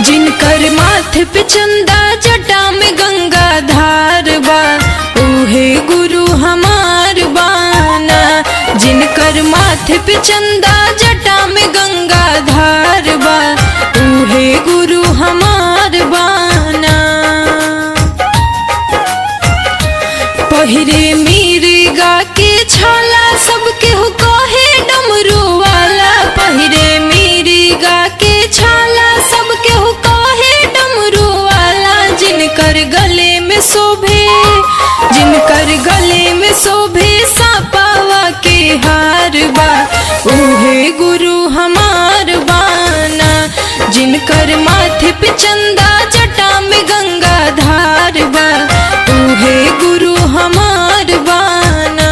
जिनकर माथे पे चंदा जटा में गंगा धार बा उहे गुरु हमार बाना। जिनकर माथे पे चंदा जटा में गंगा धार बा उहे गुरु हमार बाना। पहिरे मिर्गा के छाला सबके हो कहे डमरू वाला। पहिरे मिर्गा के छाला सबके हो कहे डमरू वाला। जिनकर गले में शोभे सापावा के हार बा उहे गुरु हमार बाना। जिनकर माथे पे चंदा जटा में गंगा धार बा उहे गुरु हमार बाना।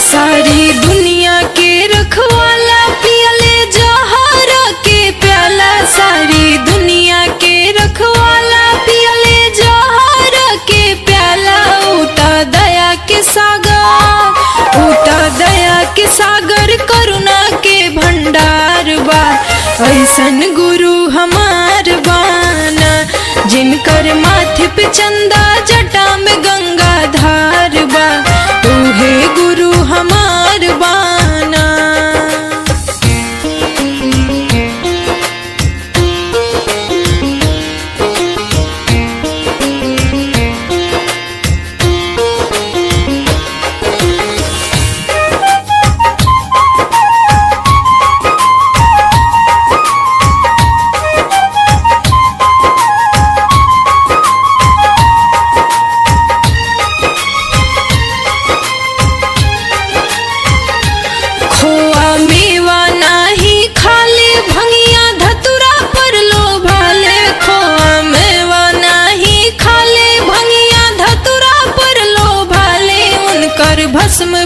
सारी दुनिया के रखवाला पियले जहर के प्याला। सारी दुनिया के रखवाला पियले जहर के प्याला। उता दया के सागर करुणा के भंडार बा ऐसन गुरु हमार बाना। जिनकर माथे पे चंदा जटा में गंगा धार बा उहे गुरु हमार बाना। खोआ मेवा नाही खाले भंगिया धतुरा पर लोभाले। खोआ मेवा नाही खाले भंगिया धतुरा पर लोभाले। उनकर भस्म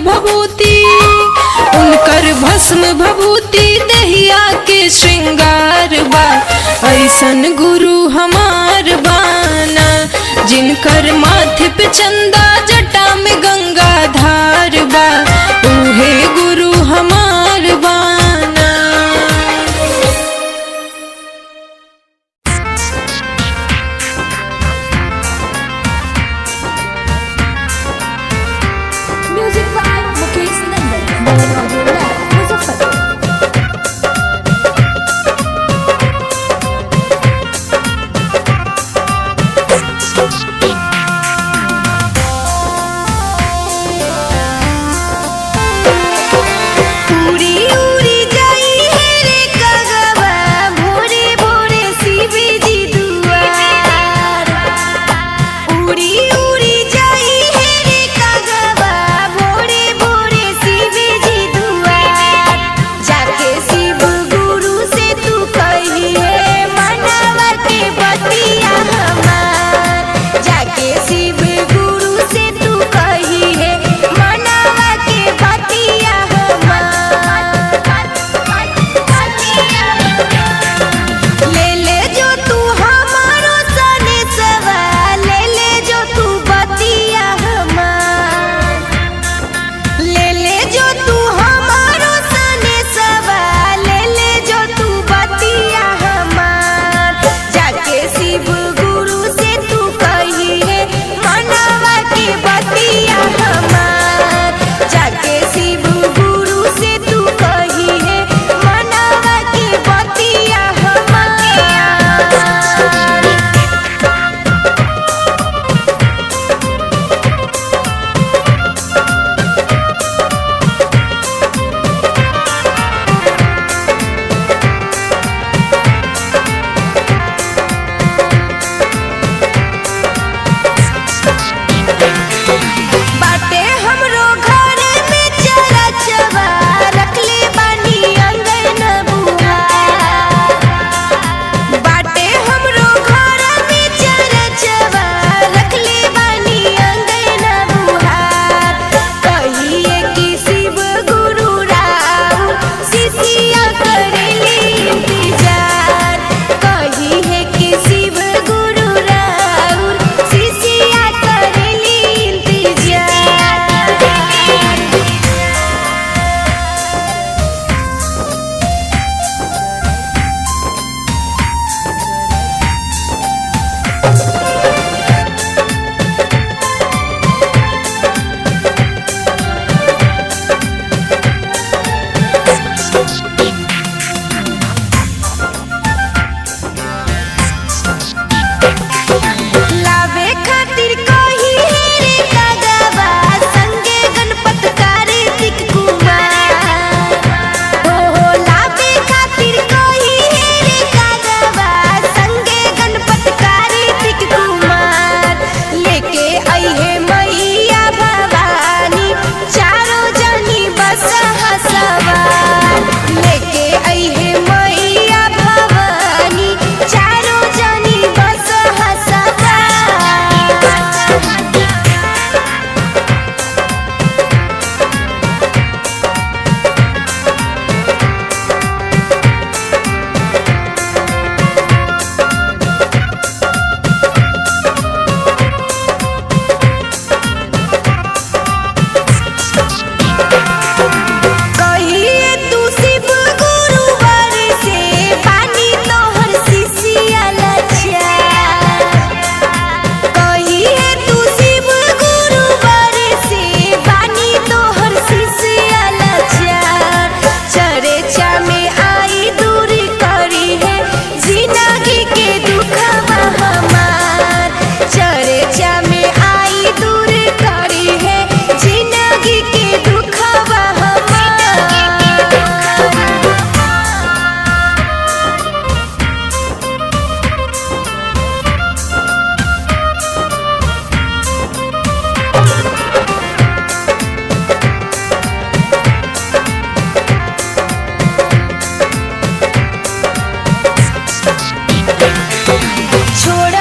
भभूति दहिया के श्रृंगार बा ऐसन गुरु हमार बाना। जिनकर माथे पे चंदा जटा में गंगा धार बा उहे गुरु हमार बाना। म्यूजिक बाय मुकेश नंदन।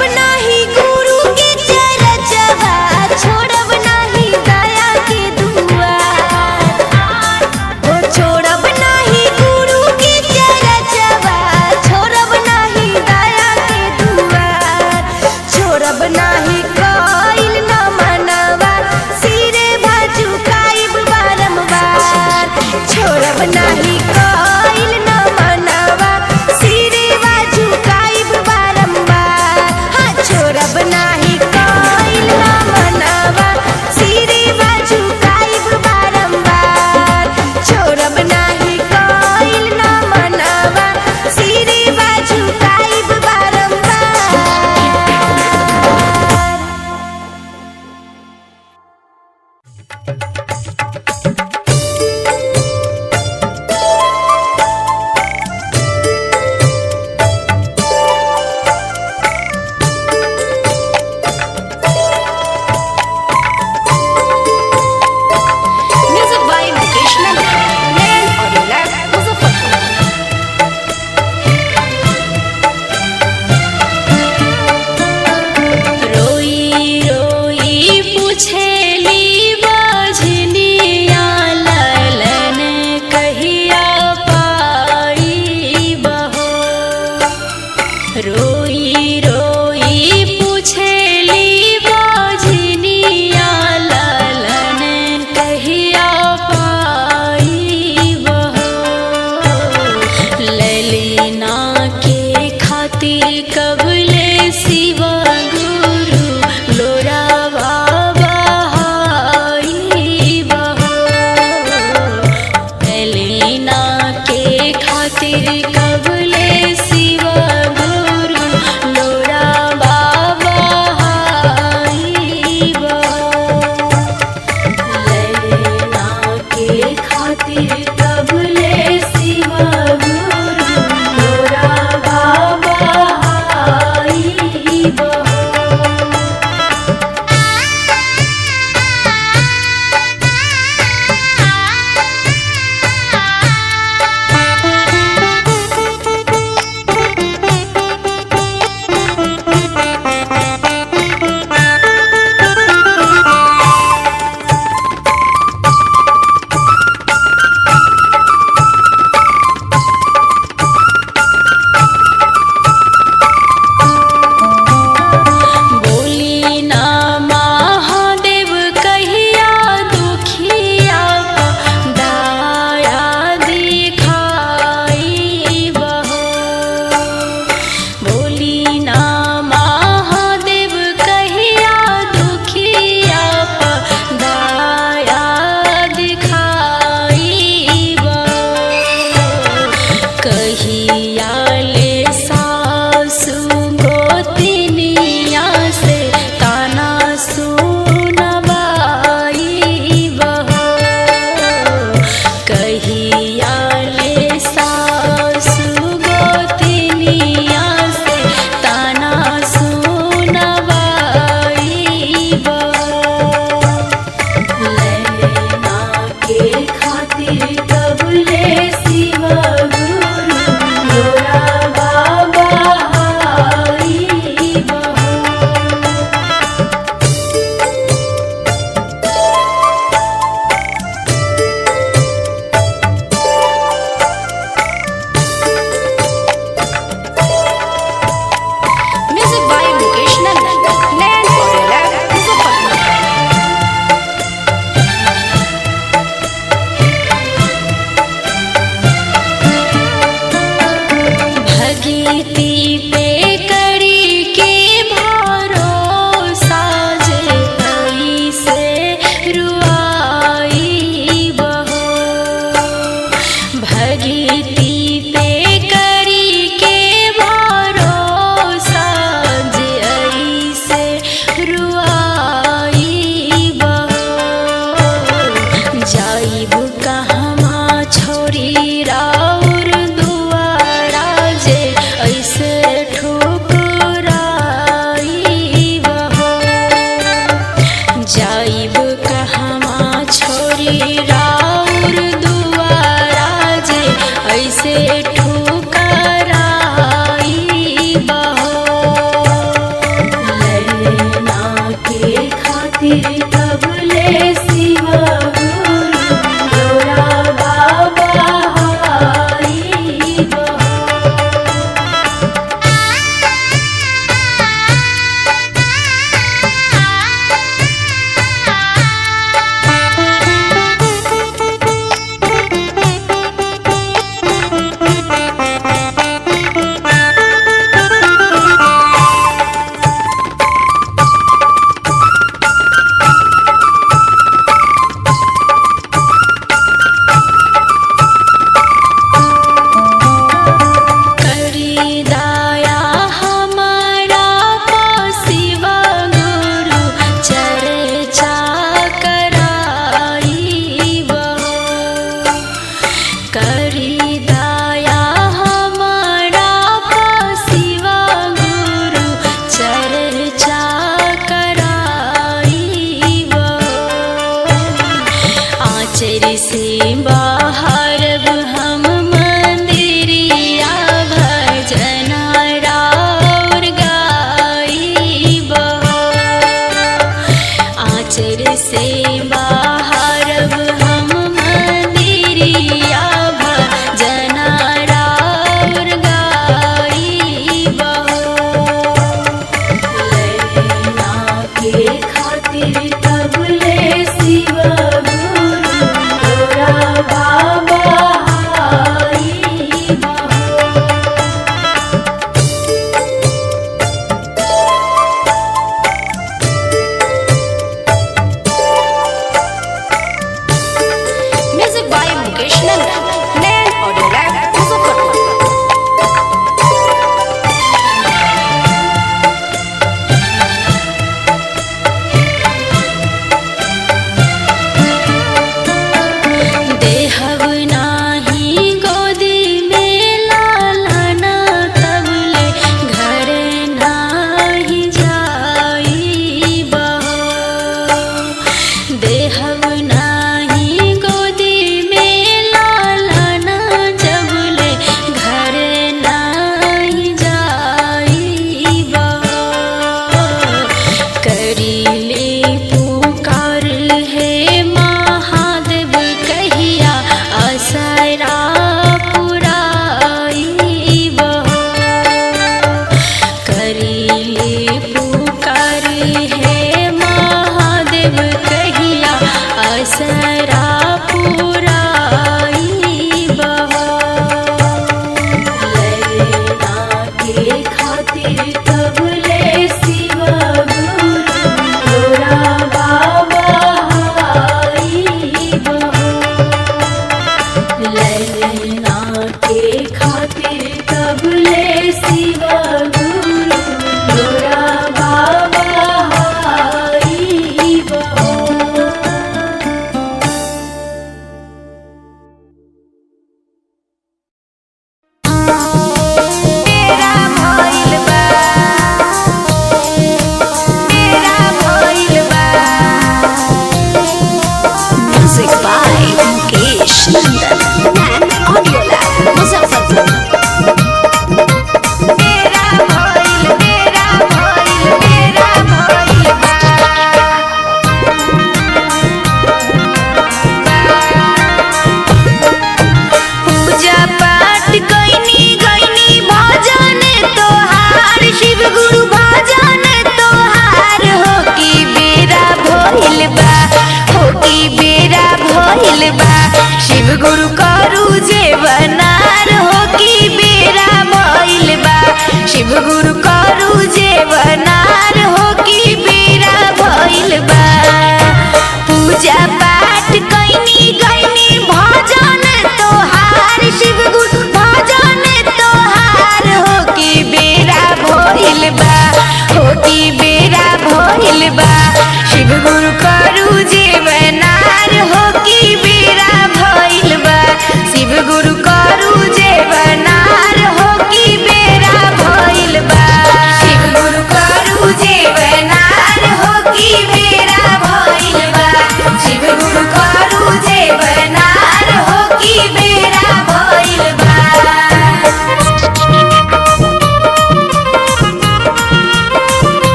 छोड़ब नाही गुरु के चरचवा, छोड़ब नाही दया के दुआर। ओ छोड़ब नाही गुरु के चरचवा, छोड़ब नाही दया के दुआर। छोड़ब नाही कइल न मनवा, सिरे झुकाइब बारंबार। छोड़ब नाही कइल न मनवा, सिरे झुकाइब बारंबार। हाँ फिर कबले शिव गुरु तोरा बाबा हाई बा।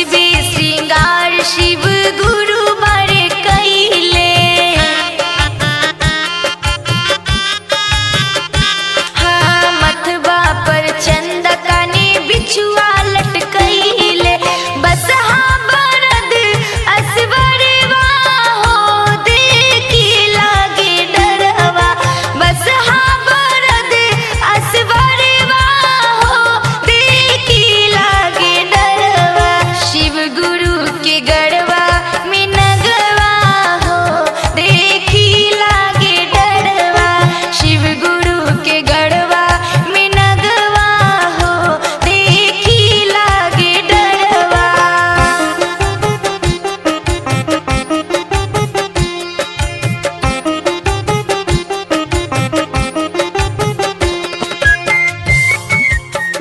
अजबे श्रृंगार शिव गुरु बड़े कैले। हाँ मथवा पर चंदा काने बिछुआ लटकैले। बस हाँ बरद असवरवा हो देखी लागे डरवा। बस हाँ बरद असवरवा हो देखी लागे डरवा। शिव गुरु के गढ़वा में नगवा हो देखी लागे डरवा। शिव गुरु के गढ़वा में नगवा हो देखी लागे डरवा।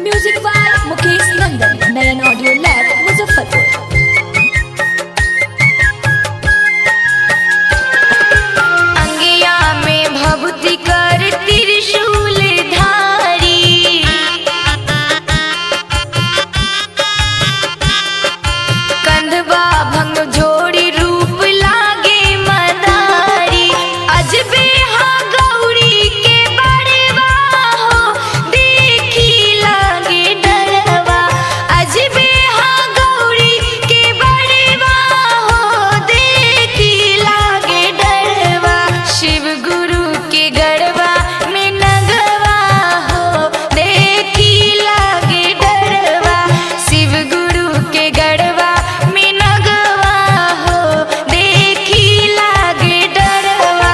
Music by Mukesh Nandan, Nayan audio lab, Muzaffarpur. अंगिया में भभूति कर त्रिशूल धारी। कंधवा भंग जोड़ी रूप लागे मदारी। अजबे हाँ गौरी के बड़वा हो देखी लागे डरवा। अजबे हाँ गौरी के बड़वा हो देखी लागे डरवा। शिव गुरु के गढ़वा में नगवा हो देखी लागे डरवा। शिव गुरु के गढ़वा में नगवा हो देखी लागे डरवा।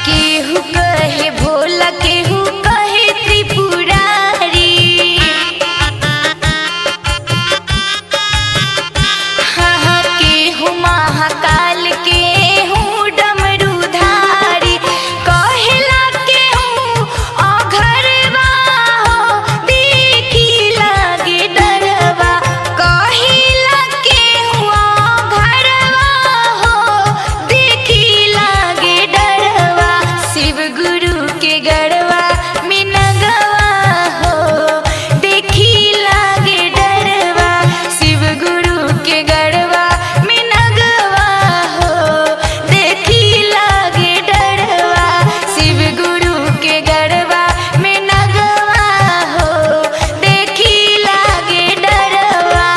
केहू कहे भोला केहू कहे त्रिपुरारी। हाँ हाँ केहू महाकाल केहू डमरूधारी। कहेला केहू अघरवा हो देखी लागे डरवा। कहेला केहू अघरवा हो देखी लागे डरवा। शिव गुरु के गढ़वा में नगवा हो देखी लागे डरवा। शिव गुरु के गढ़वा में नगवा हो देखी लागे डरवा। शिव गुरु के गढ़वा में नगवा हो देखी लागे डरवा।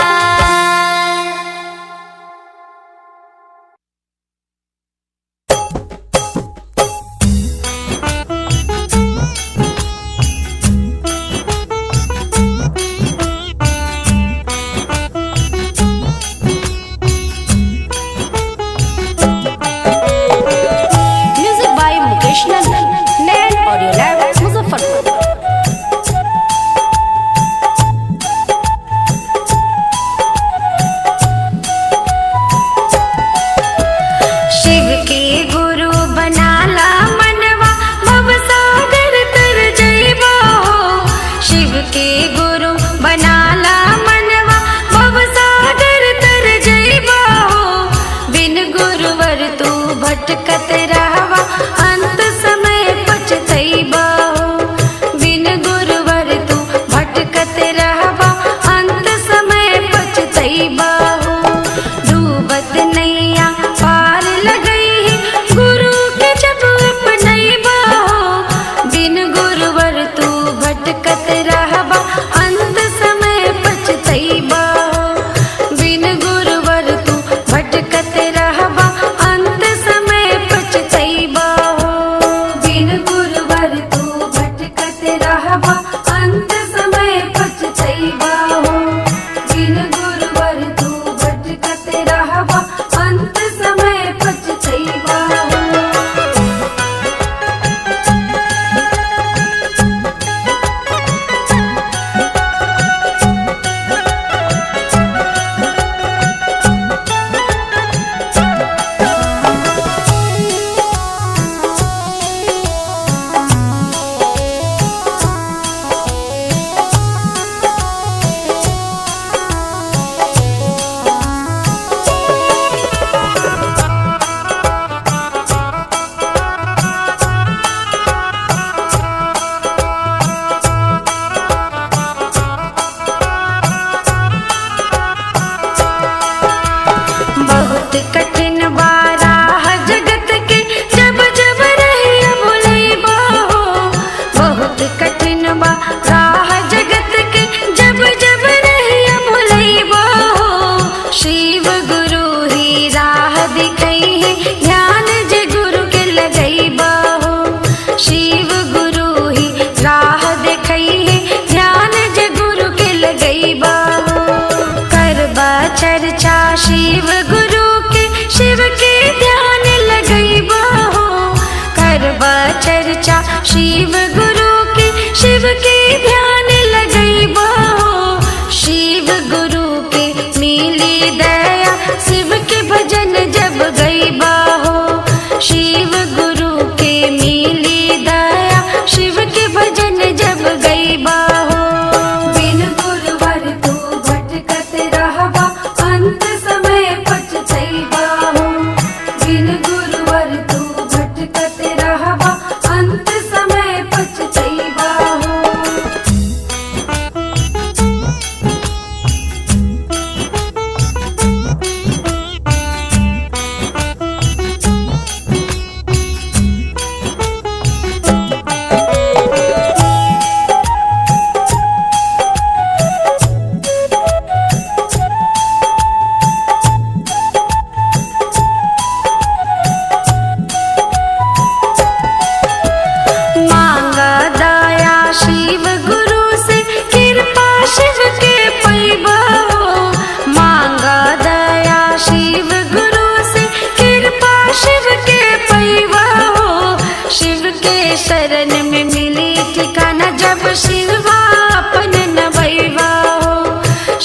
Music by Mukesh Nandan, Nayan audio lab, Muzaffarpur. Shiv के गुरु बनाला मनवा भव सागर तर जइबो हो। शिव के गुरु बनाला मनवा भव सागर तर जइबो हो। बिन गुरुवर तू भटकत रहवा अंत समय पछतइबो हो। बिन गुरुवर तू भटकत रहवा अंत समय पछतइबो हो। डूबत नैया पार लगई गुरु के जब अपनइबो हो। बिन गुरुवर तू भटकत रहवा अंत समय पछतइबो हो। बिन गुरुवर तू भटकत रहवा अंत समय पछतइबो हो। देखई है ध्यान जे गुरु के लगई बाहो। शिव गुरु ही राह देखई है ध्यान जे गुरु के लगई बाहो। करबा चर्चा शिव गुरु के शिव के ध्यान लगई बाहो। करबा चर्चा शिव गुरु के शिव के ध्यान लगई बाहो। शिव गुरु के मिली दया शिव के भजन जब गई बाहो। शिव गुरु के मिली दया शिव के भजन जब गई बाहो। बिन गुरुवर तू भटकत रहबा अंत समय पछतई बाहो। बिन गुरुवर तू भटकत रहबा अंत समय पछतई बाहो। मांगा दया शिव गुरु से कृपा शिव के पैबा हो। मांगा दया शिव गुरु से कृपा शिव के पैबा हो। शिव के शरण में मिली ठिकाना जब शिवा अपन नवैबा हो।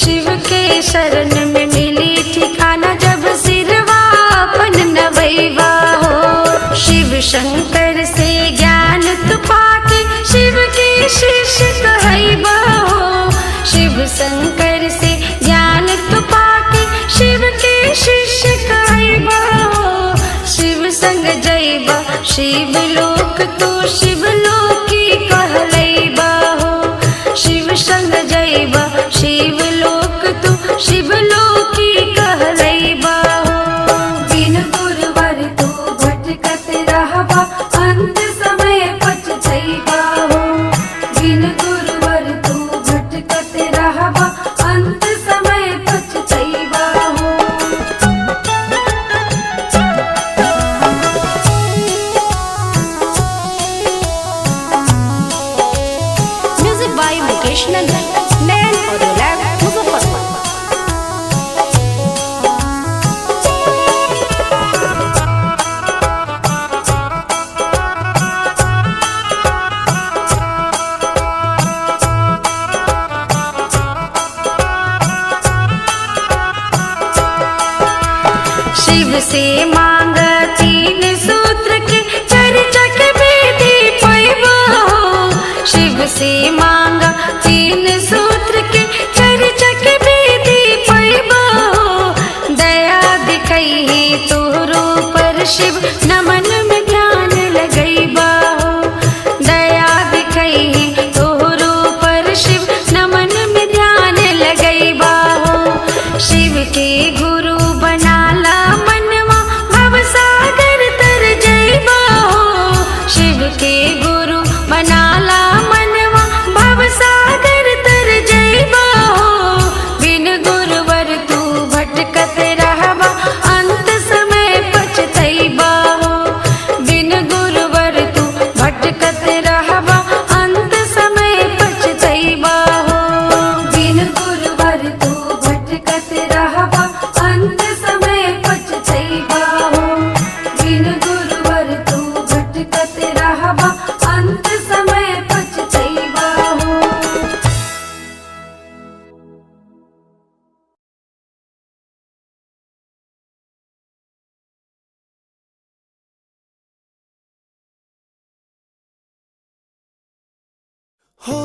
शिव के शरण में मिली ठिकाना जब शिवा अपन नवैबा हो। शिव शंकर से ज्ञान तु पाके शिव के शिष्य कहैबा हो। शिव शंकर से ज्ञान तु पाके शिव के शिष्य कहैबा हो। शिव संग जैबा शिव लोक तू शिव लोकी कहलैबा हो। शिव संग जैबा शिव लोक तू शिव लोकी कहलैबा हो। बिन गुरुवर तू भटकत रहबा अंत समय पछतैबा हो। बिन गुरुवर तू भटकत रहबा अंत समय पछतैबा हो। Music by Mukesh Nandan. Nayan Audio Lab, Muzaffarpur. Shiv से मांग तीन सूत्र के चर्चा के विधि पैबा हो। शिव से मांग तीन सूत्र के चर्चा के विधि पैबा हो। दया दिखई है तोहरो पर शिव नमन में ध्यान लगैबा हो। दया दिखई है तोहरो पर शिव नमन में ध्यान लगैबा हो। शिव के गुरु बनाला मनवा भवसागर तर जैबा हो। शिव के गुरु बनाला मनवा भवसागर तर जैबा हो। बिन गुरुवर तू भटकत रहबा अंत समय पछतैबा हो। बिन गुरुवर तू भटकत रहबा अंत समय पछतैबा हो। बिन गुरुवर तू भटकत रहबा अंत समय पछतैबा हो। बिन गुरुवर तू भटकत रहबा अंत समय पछतैबा हो। हो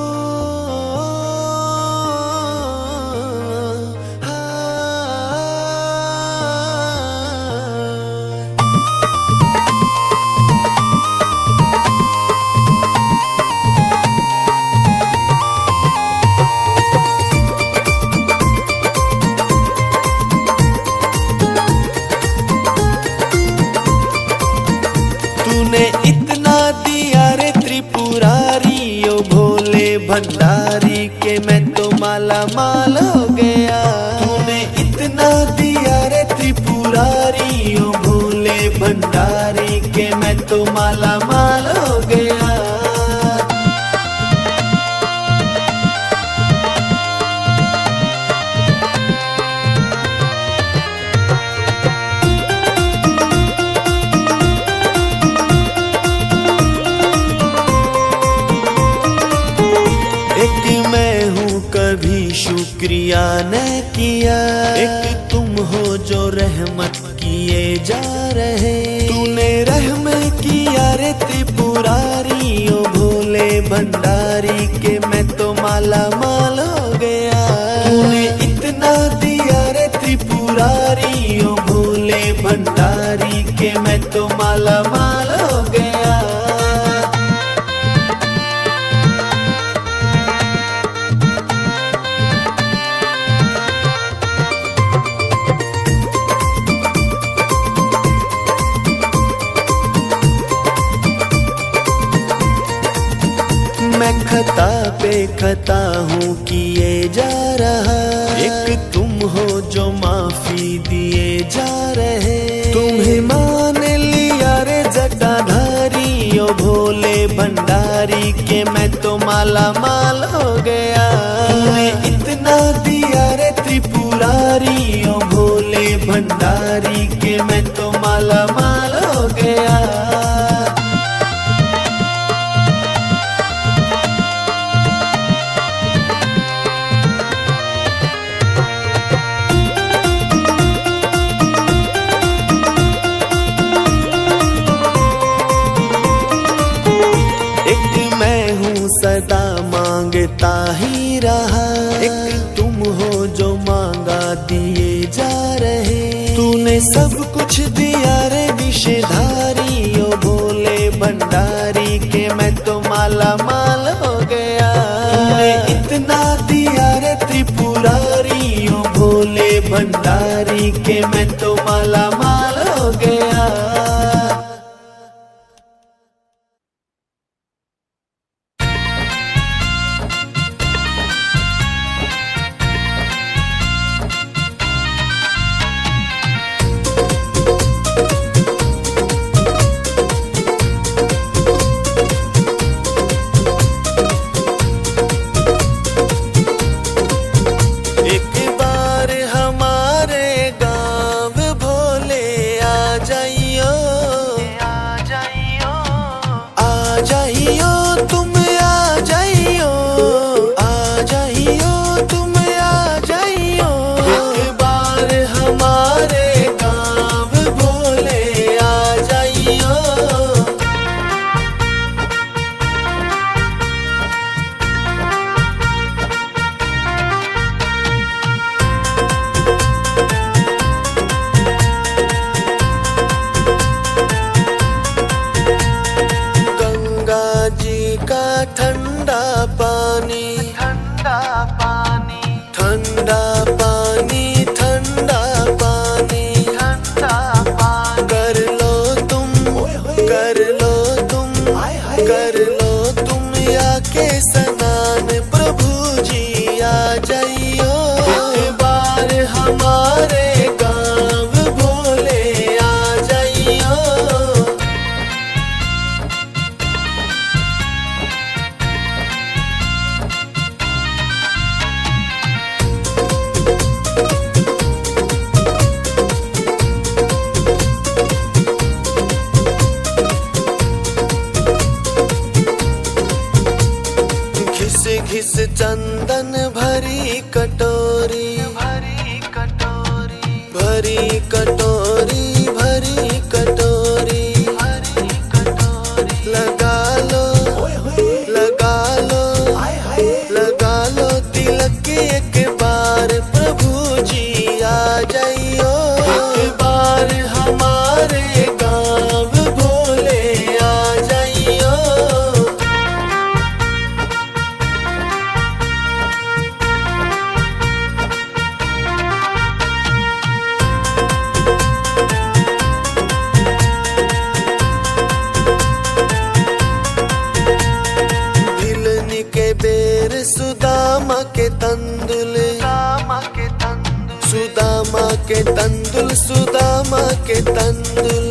तूने इतना दिया रे त्रिपुरारी ओ भोले भंडारी। भंडारी के मैं तो माला माल हो गया। एक मैं हूँ कभी शुक्रिया न किया, एक तुम हो जो रहमत किए जा रहे। तूने रहम किया रे त्रिपुरारी, ओ भोले भंडारी के मैं तो माला माल हो गया। तूने इतना दिया रे त्रिपुरारी, ओ भोले भंडारी के मैं तो माला माल हो गया। मैं खता पे खता हूँ किए जा रहा, एक तुम हो जो माफी दिए जा रहे। तुम्हें मान लिया रे जटाधारी, ओ भोले भंडारी के मैं तो माला माल हो गया। तुम्हें इतना दिया रे त्रिपुरारी, ओ भोले भंडारी के मैं तो माला माल हो गया। सदा मांगता ही रहा, एक तुम हो जो मांगा दिए जा रहे। तूने सब कुछ दिया रे विषधारी, ओ भोले भंडारी के मैं तो माला माल हो गया। तूने इतना दिया रे त्रिपुरारी, ओ भोले भंडारी के मैं तो माला माल हो गया। घिस चंदन भरी कटोरी, भरी कटोरी, भरी कटोरी, भरी कटोरी, भरी कटोरी। लगा लो, लगा लो, लगा लो तिलक एक बार, प्रभु जी आ जाइयो। एक बार हमारे गाँव भोले आ जाइयो। सुदामा के तंदुल, सुदामा के तंदुल, सुदामा के तंदुल,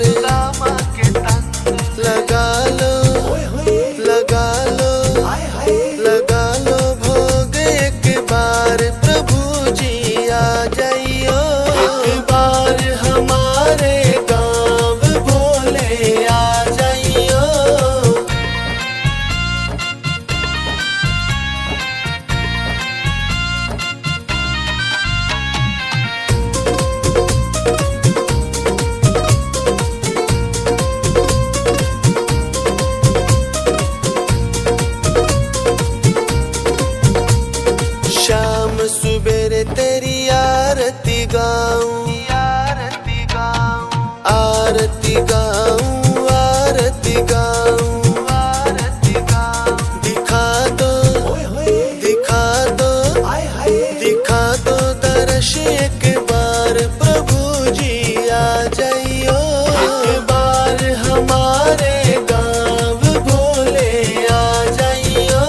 गाऊं, आरती गाऊं, आरती गाऊं। दिखा दो, दिखा दो, दिखा दो दर्श एक बार, प्रभु जी आ जाइयो। एक बार हमारे गाँव भोले आ जाइयो।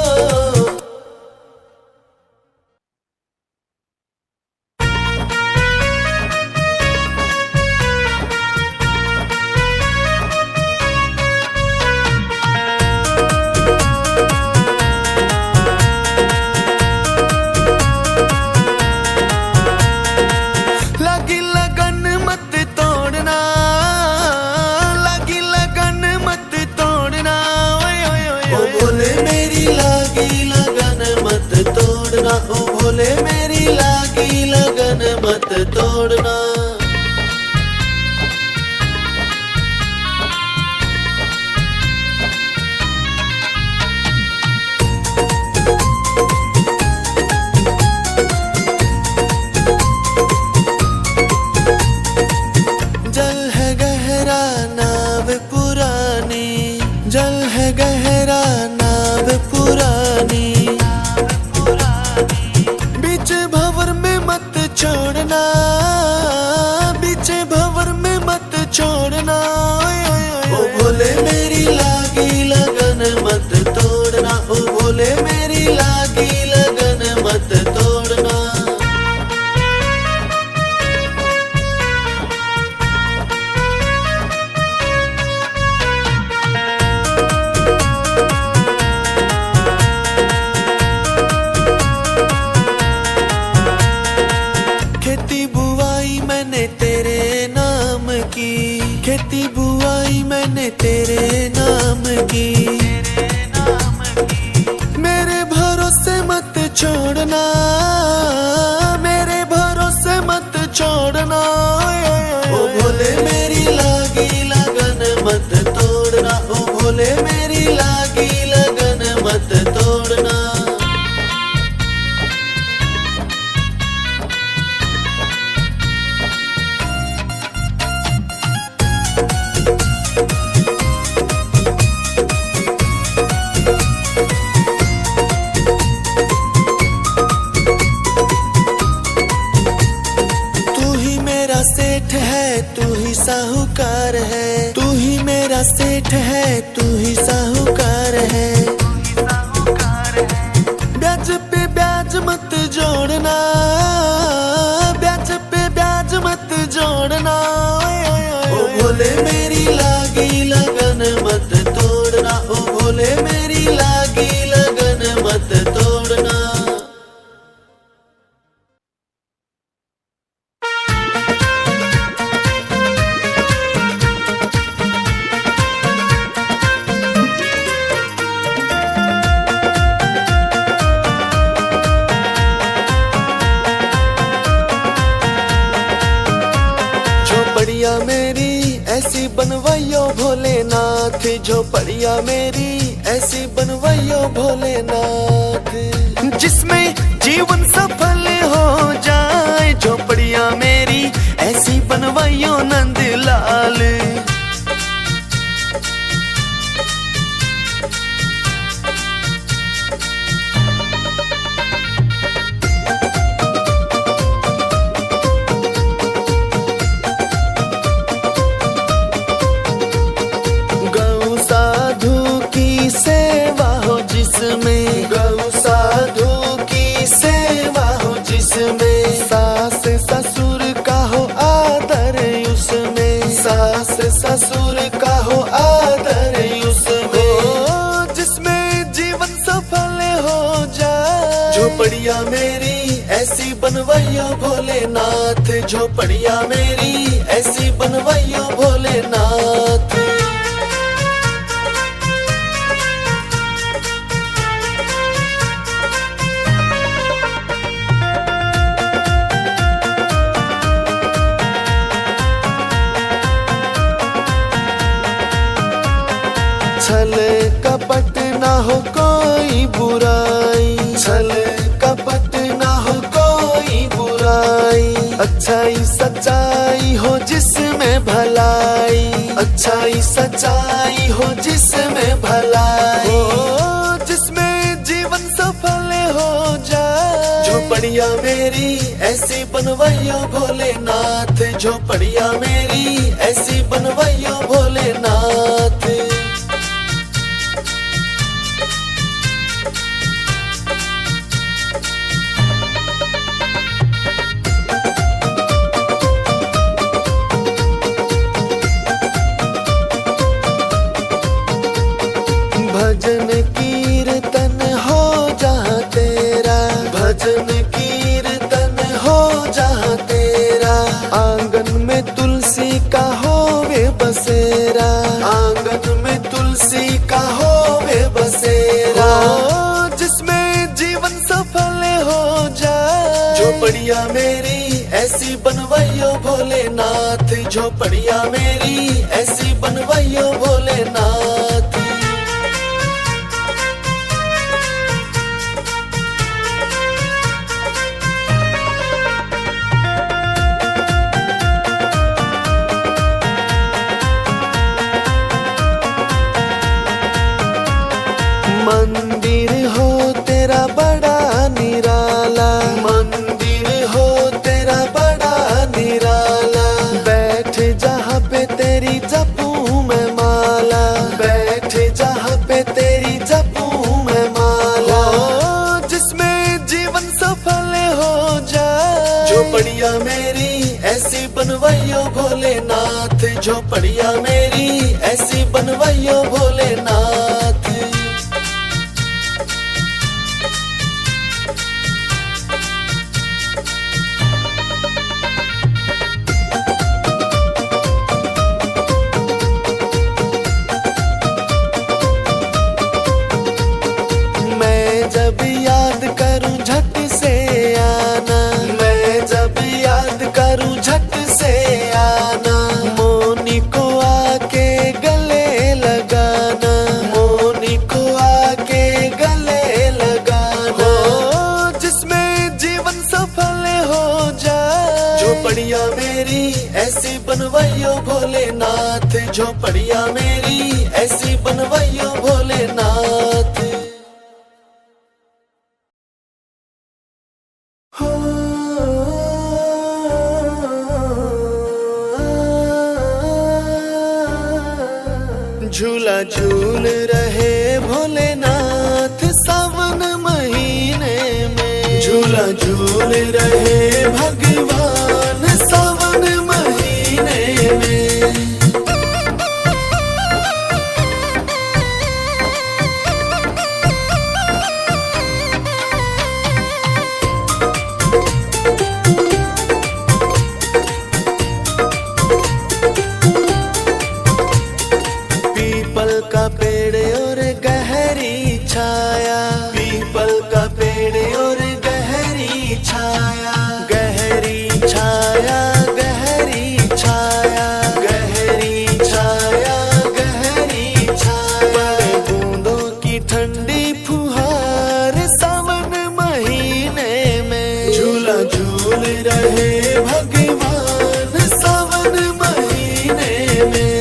लगी लगन मत तोड़ना, लगी लगन मत तोड़ना, ओए ओए ओए ओ भोले मेरी लगी लगन मत तोड़ना, ओ भोले मेरी लगी लगन मत तोड़ना। जल है गहरा नाव पुरानी, जल है गहरा नाव पुरानी, बीच भंवर में मत छोड़ना, बीच भंवर में मत छोड़ना, ओ भोले मेरी लागी लगन मत तोड़ना, ओ भोले मेरी लागी लगन मत तोड़ना। खेती बुआई मैंने तेरे नाम की, खेती बुआई मैंने तेरे नाम की, मेरे भरोसे मत छोड़ना, मेरे भरोसे मत छोड़ना, ओ भोले मेरी लागी लगन मत तोड़ना, ओ भोले मेरी लागी लगन मत तोड़ना। तू ही मेरा सेठ है, तू ही साहूकार है, तू ही मेरा सेठ है, तू ही साहूकार है। ब्याज पे ब्याज मत जोड़ना, ब्याज पे ब्याज मत जोड़ना, ओ भोले मेरी लागी लगन मत तोड़ना, ओ भोले मेरी लागी लगन मत तोड़ना। झोपड़िया मेरी ऐसी बनवाइयो भोलेनाथ, झोपड़िया मेरी ऐसी बनवाइयो भोलेनाथ, जिसमें जीवन सफल हो जाए। झोपड़िया मेरी ऐसी बनवाइयो नंदलाल। गौ साधु की सेवा हो जिसमें, गौ साधु की सेवा हो जिसमें, सास ससुर का हो आदर उसमें, सास ससुर का हो आदर उसमें, जिसमें जीवन सफल हो जाए। झोपड़िया मेरी ऐसी बनवाइयो भोलेनाथ, झोपड़िया मेरी ऐसी बनवाइयो भोलेनाथ। छल कपट ना हो कोई बुराई, छल कपट ना हो कोई बुराई, अच्छाई सच्चाई हो जिसमें भलाई, अच्छाई सच्चाई हो जिसमें भलाई हो, जिसमें जीवन सफल हो जाए। झोपड़िया मेरी ऐसी बनवाइयो भोलेनाथ, झोपड़िया मेरी ऐसी बनवाइयो भोलेनाथ। भजन कीर्तन हो जहाँ तेरा, भजन कीर्तन हो जहाँ तेरा। आंगन में तुलसी का होवे बसेरा, आंगन में तुलसी का होवे बसेरा। जिसमें जीवन सफल हो जाए। झोपड़िया मेरी ऐसी बनवाइयो भोलेनाथ, झोपड़िया मेरी ऐसी बनवाइयो भोलेनाथ। मंदिर हो तेरा बड़ा निराला, मंदिर हो तेरा बड़ा निराला। बैठ जहाँ पे तेरी जपूं मैं माला, बैठ जहाँ पे तेरी जपूं मैं माला। जिसमें जीवन सफल हो जाए। झोपड़िया मेरी ऐसी बनवाइयो भोलेनाथ, झोपड़िया मेरी ऐसी बनवाइयो भोलेनाथ। जब याद करूं झट से आना, मैं जब याद करूं झट से आना। मोनी को आके गले लगाना, मोनी को आके गले लगाना। जिसमें जीवन सफल हो जाए। झोपड़िया मेरी ऐसी बनवाइयो भोलेनाथ, झोपड़िया मेरी ऐसी बनवाइयो भोलेनाथ। झूला झूल रहे भोलेनाथ सावन महीने में, झूला झूल रहे भगवान सावन महीने में। पीपल का पेड़ और गहरी छाया, पीपल का पेड़ और गहरी छाया। गहरी छाया, गहरी छाया, गहरी छाया, गहरी छाया। बूंदों की ठंडी फुहार सावन महीने में। झूला झूल रहे भगवान सावन महीने में।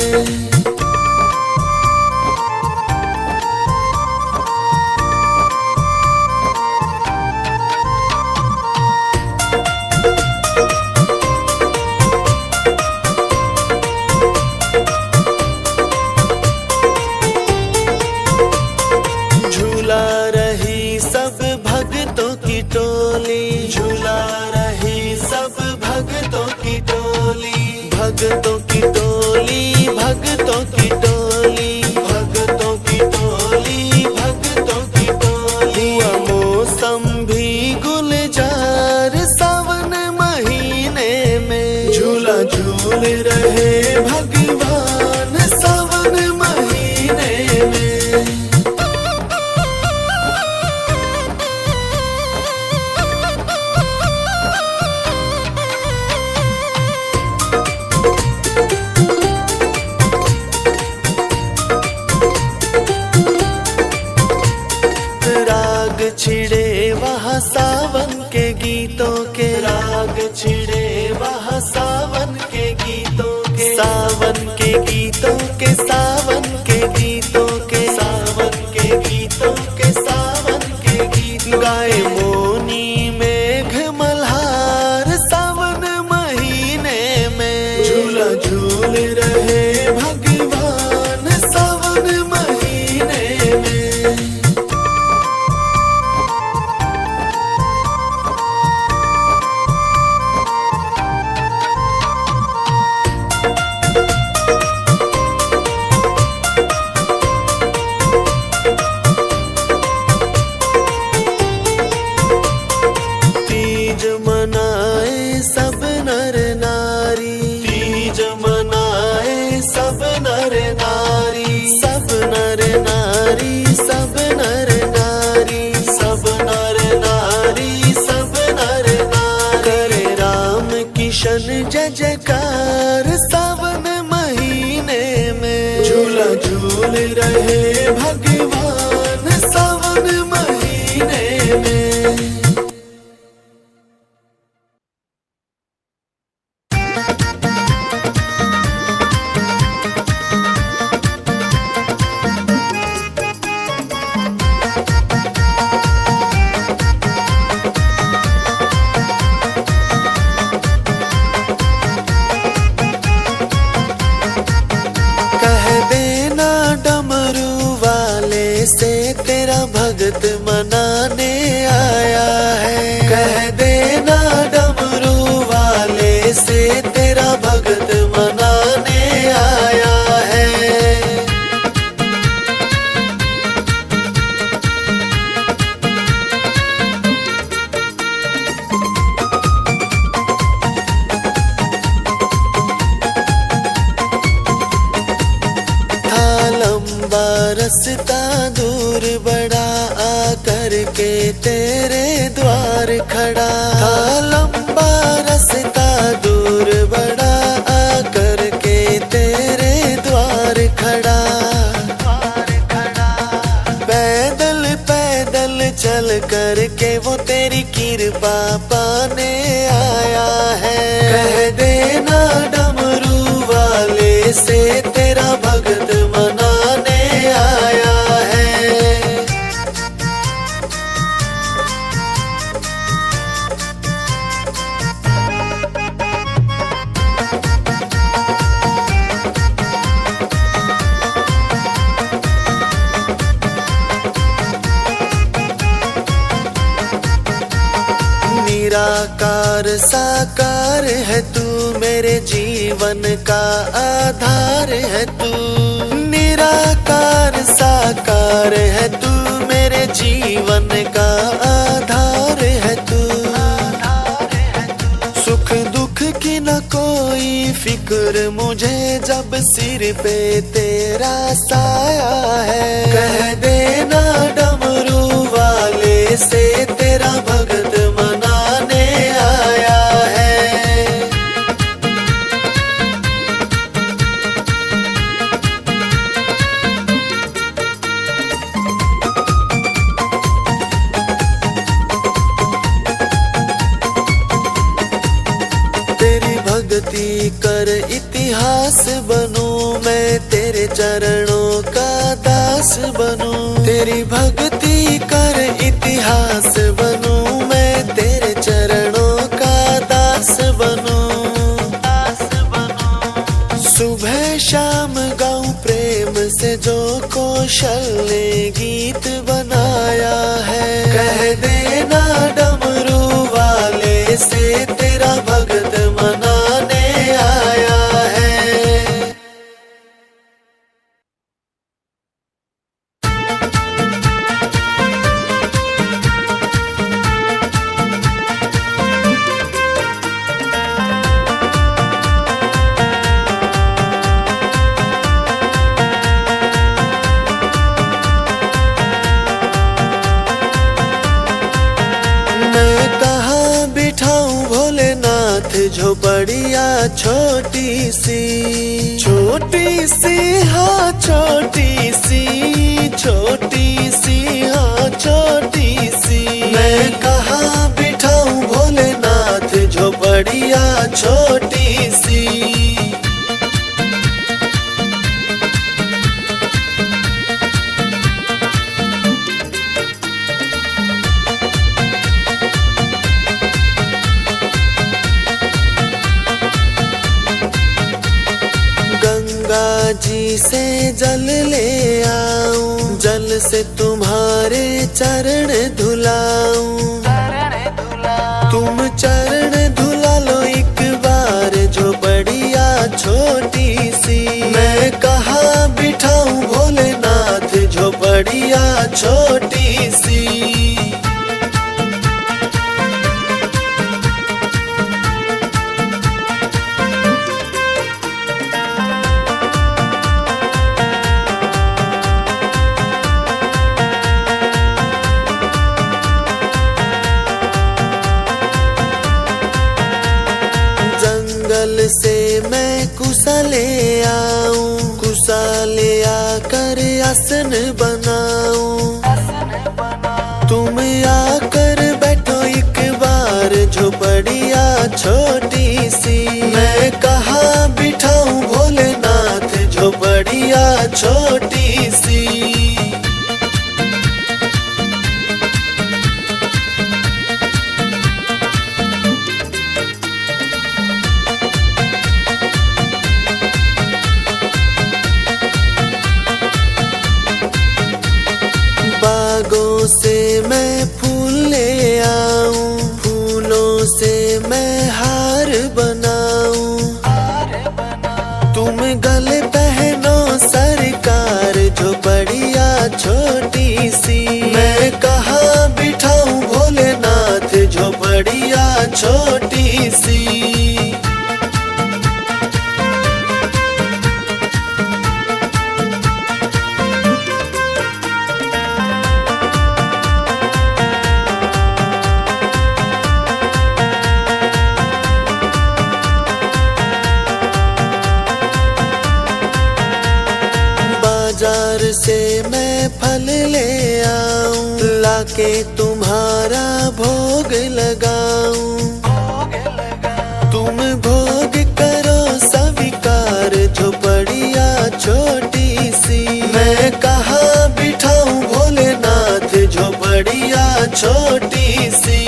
झूला रही सब भक्तों की टोली, झूला रही सब भक्तों की टोली। भक्तों की टोली, भक्तों की टोली, भक्तों की टोली, भक्तों की टोली। हुआ मौसम भी गुलजार सावन महीने में। झूला झूल रहे भगवान सावन महीने में। के सावन के गीतों के सावन के गीतों के सावन के गीत गाए मोनी मेघ मल्हार सावन महीने में झूला झूल रहे भगवान सावन महीने में। तीज मनाए सब नर नारी, तीज मनाए सब नर नारी, सब नर नारी, सब नर नारी, सब नर नारी, सब नर नारी करे राम किशन जय जयकार सावन महीने में झूला झूल रहे भगवान सावन महीने में। कह देना डमरू वाले से तेरा भगत मनाने आया है, कह देना डमरू वाले से तेरा भगत मनाने आया है। था लंबा रास्ता दूर बड़ा आकर के तेरे द्वार खड़ा, था लंबा रास्ता दूर बड़ा आकर के तेरे द्वार खड़ा। पैदल पैदल चल कर के वो तेरी कृपा पाने आया है, कह देना डमरू वाले से तेरा भगत मनाने आया है। निराकार साकार है तू मेरे जीवन का आधार है तू, निराकार साकार है तू मेरे जीवन का आधार है तू। सुख दुख की न कोई फिक्र मुझे जब सिर पे तेरा साया है, कह देना डमरू वाले से तेरा भगत मनाने आया है। तेरी भक्ति कर इतिहास बनूं मैं तेरे चरणों का दास बनूं, तेरी भक्ति कर इतिहास बनूं मैं तेरे चरणों का दास बनूं। सुबह शाम गाऊं प्रेम से जो कौशल ने गीत बनाया है, कह देना डमरू वाले से तेरा भगत मनाने आया है। झोपड़िया छोटी सी हाँ छोटी सी हाँ छोटी सी, मैं कहाँ बिठाऊं भोलेनाथ झोपड़िया छोटी सी। से जल ले आऊं, जल से तुम्हारे चरण धुलाऊं। तुम चरण धुला लो एक बार, जो बढ़िया छोटी सी। मैं कहाँ बिठाऊं भोलेनाथ, जो बढ़िया छोटी सी। जंगल से मैं कुसा ले आऊं, कुसा ले आकर आसन बनाऊं। तुम आकर बैठो एक बार, जो बढ़िया छोटी सी। मैं कहाँ बिठाऊं भोलेनाथ, जो बढ़िया छोटी सी। बागों से मैं फूल ले आऊं, फूलों से मैं हार बनाऊं। तुम गले पहनो सरकार, जो बढ़िया छोटी सी। मैं कहाँ बिठाऊं भोलेनाथ, जो बढ़िया छोटी सी। बाजार से मैं फल ले आऊं, लाके तुम्हारा भोग लगाऊं। तुम भोग करो स्वीकार, जो बढ़िया छोटी सी। मैं कहाँ बिठाऊं भोलेनाथ, जो बढ़िया छोटी सी।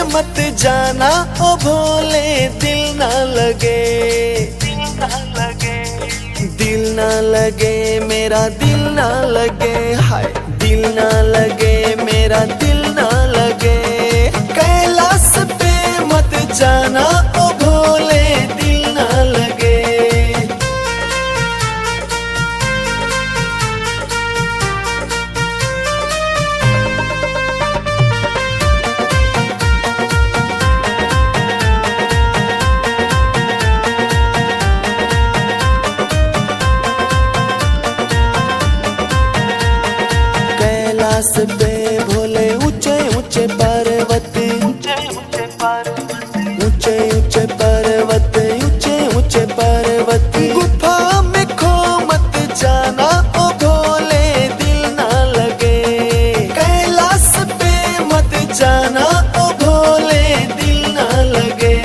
मत जाना ओ भोले, दिल ना लगे, दिल ना लगे मेरा दिल ना लगे। हाय दिल ना लगे मेरा दिल ना लगे। कैलाश पे मत जाना ओ भोले, दिल ना लगे। कैलाश पे भोले ऊंचे ऊंचे पर्वत, ऊंचे ऊंचे पर्वत, ऊंचे ऊंचे पर्वत। गुफा में खो मत जाना ओ भोले, दिल ना लगे। कैलाश पे मत जाना ओ भोले, दिल ना लगे।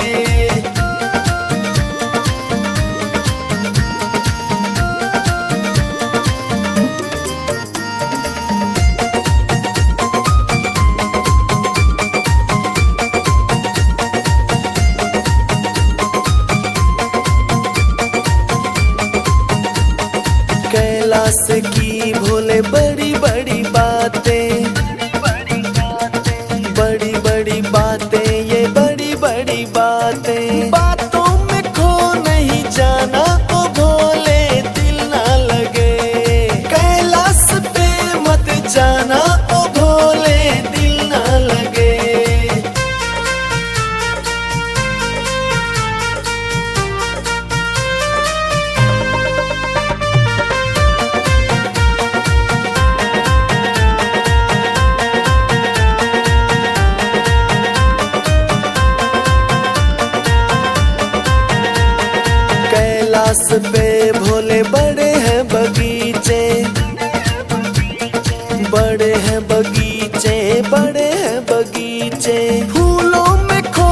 कैलाश की भोले बड़ी बड़ी बातें, बड़ी बड़ी बातें, ये बड़ी बड़ी बातें। बातों में खो नहीं जाना ओ भोले, दिल ना लगे। कैलाश पे मत जाना ओ भोले, दिल ना लगे। कैलाश पे भोले बड़े हैं बगीचे, बड़े हैं बगीचे, बड़े हैं बगीचे। फूलों में खो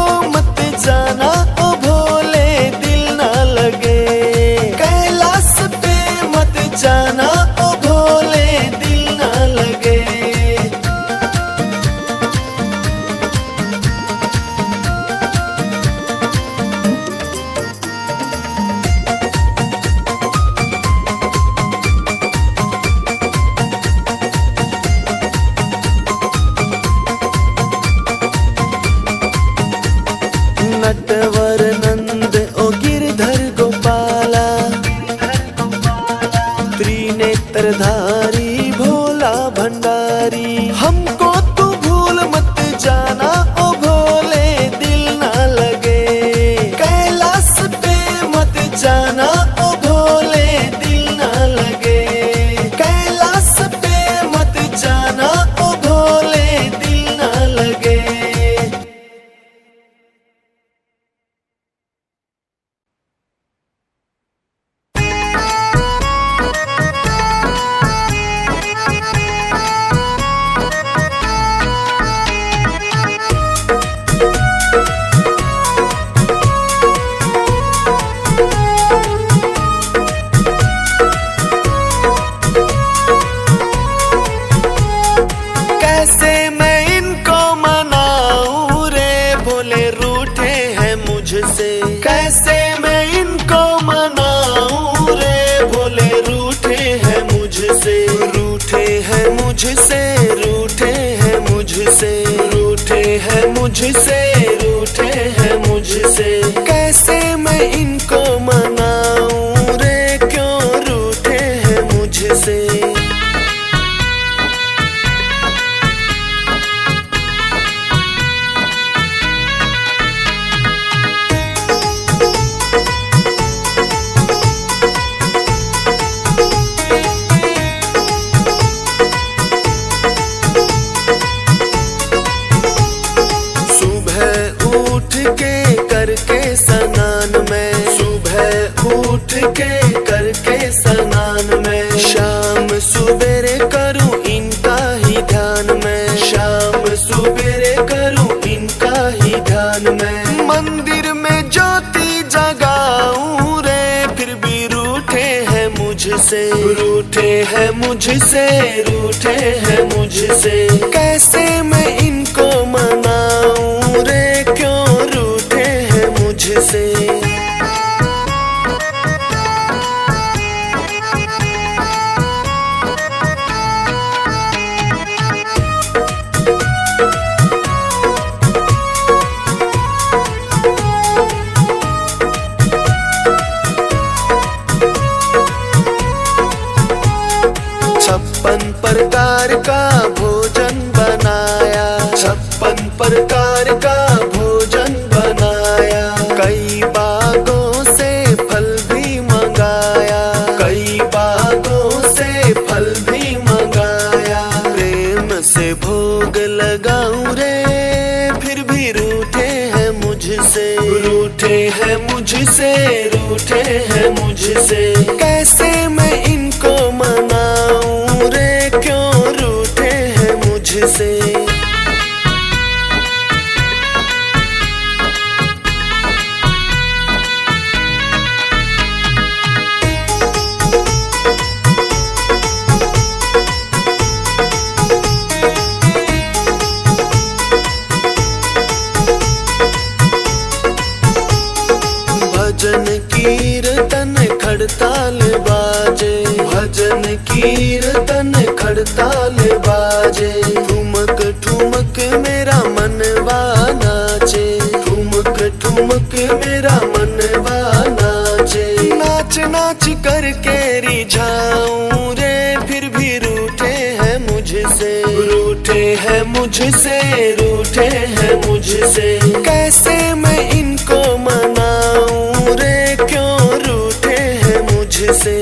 नटवर नंद ओ गिरधर गोपाला, त्रिनेत्रधारी भोला भंडारी। हमको तू भूल मत जाना ओ भोले, दिल ना लगे कैलाश पे मत जाना ओ भोले, दिल ना लगे कैलाश पे मत जाना ओ भोले, दिल ना लगे। कैसे मैं इनको मनाऊं रे, भोले रूठे हैं मुझसे। कैसे मैं इनको मनाऊं रे, भोले रूठे हैं मुझसे। रूठे हैं मुझसे, रूठे हैं मुझसे, रूठे हैं मुझसे, रूठे हैं मुझसे। कैसे मैं इनको मनाऊं रे, क्यों रूठे हैं मुझसे। करके स्नान में, सुबह उठ के करके स्नान में, शाम सुबेरे करूं इनका ही ध्यान में, शाम सुबेरे करूं इनका ही ध्यान में। मंदिर में ज्योति जगाऊं रे, फिर भी रूठे हैं मुझसे। रूठे हैं मुझसे, रूठे हैं मुझसे। कैसे मैं इनको मनाऊं रे, क्यों रूठे हैं मुझसे। छप्पन प्रकार का भोजन बनाया, छप्पन प्रकार का भोजन बनाया। कई बागों से फल भी मंगाया, कई बागों से फल भी मंगाया। प्रेम से भोग लगाऊं रे, फिर भी रूठे हैं मुझसे। रूठे हैं मुझसे, रूठे हैं मुझसे। कैसे मैं इनको मनाऊं रे, क्यों रूठे हैं मुझसे। भजन कीर्तन खड़ताल बाजे, भजन कीर्तन खड़ताल बाजे। ठुमक ठुमक मेरा मनवा नाचे, ठुमक ठुमक मेरा मनवा नाचे। नाच नाच करके रिझाऊं रे, फिर भी रूठे हैं मुझसे। रूठे हैं मुझसे, रूठे हैं मुझसे। कैसे मैं इनको मनाऊं रे, क्यों रूठे हैं मुझसे।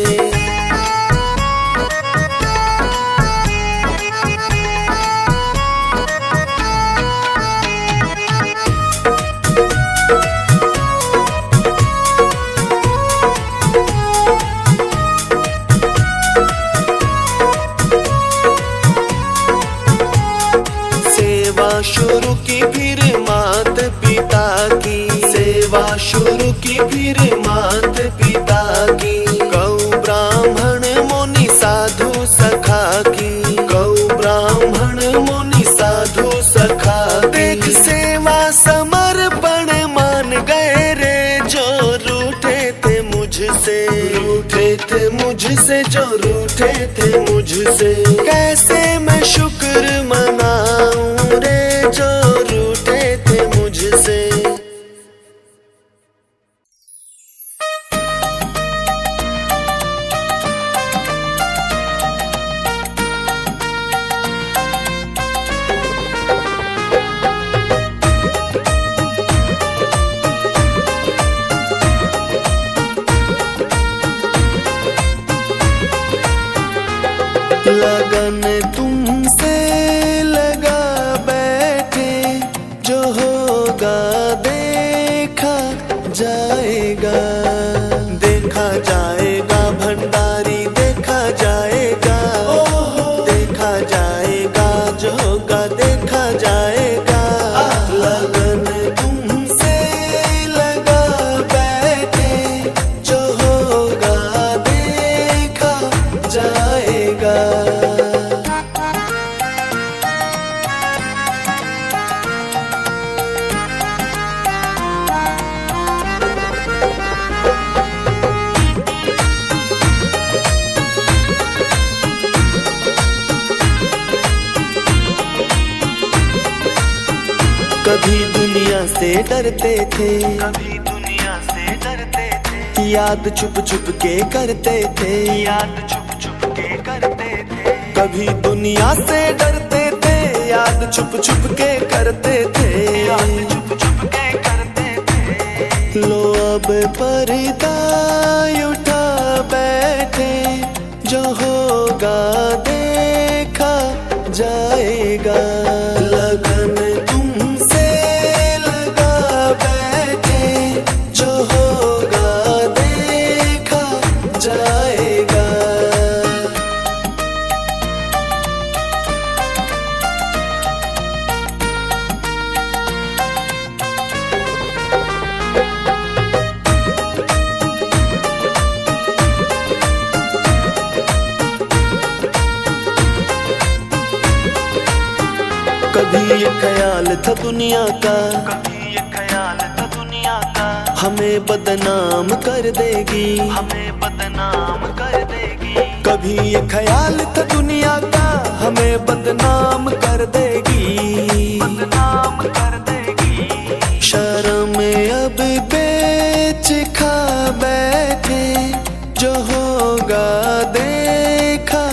सेवा शुरू की फिर मात पिता की, सेवा शुरू की फिर मात पिता की। गौ ब्राह्मण मुनि साधु सखा की, गौ ब्राह्मण मुनि साधु सखा। देख सेवा समर्पण मान गए रे, जो रूठे थे मुझसे। रूठे थे मुझसे, जो रूठे थे मुझसे। कैसे मैं शुक्र मनाऊं रे, जो रूठे थे मुझसे। कभी दुनिया से डरते थे, कभी दुनिया से डरते थे, याद छुप छुप के करते थे, याद छुप छुप के करते थे। कभी दुनिया से डरते थे, याद छुप छुप के करते थे, याद छुप छुप के करते थे। लो अब पर्दा उठा बैठे, जो होगा देखा जाएगा। लगन तुमसे लगा बैठे, जो होगा देखा जाएगा। कभी ये ख्याल था दुनिया का, कभी ये ख्याल था दुनिया का, हमें बदनाम कर देगी, हमें बदनाम कर देगी। कभी ये ख्याल था दुनिया का, हमें बदनाम कर देगी, बदनाम कर देगी। शर्म अब बेच खा बैठे, जो होगा देखा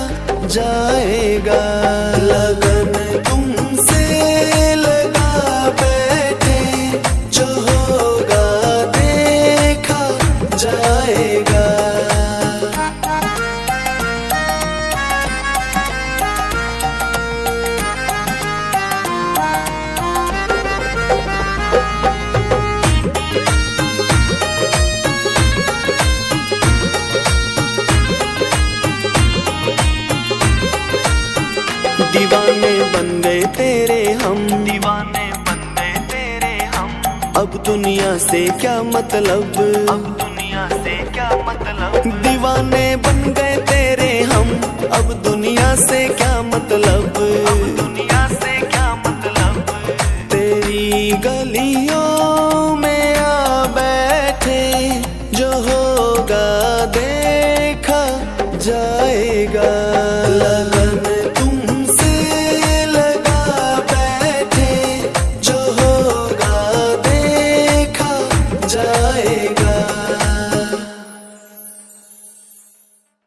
जाएगा। लगन तुमसे लगा बैठे, जो होगा देखा जाएगा। दीवाने बन गए तेरे हम, दीवाने बन गए तेरे हम। अब दुनिया से क्या मतलब, अब दुनिया से क्या मतलब। दीवाने बन गए तेरे हम, अब दुनिया से क्या मतलब।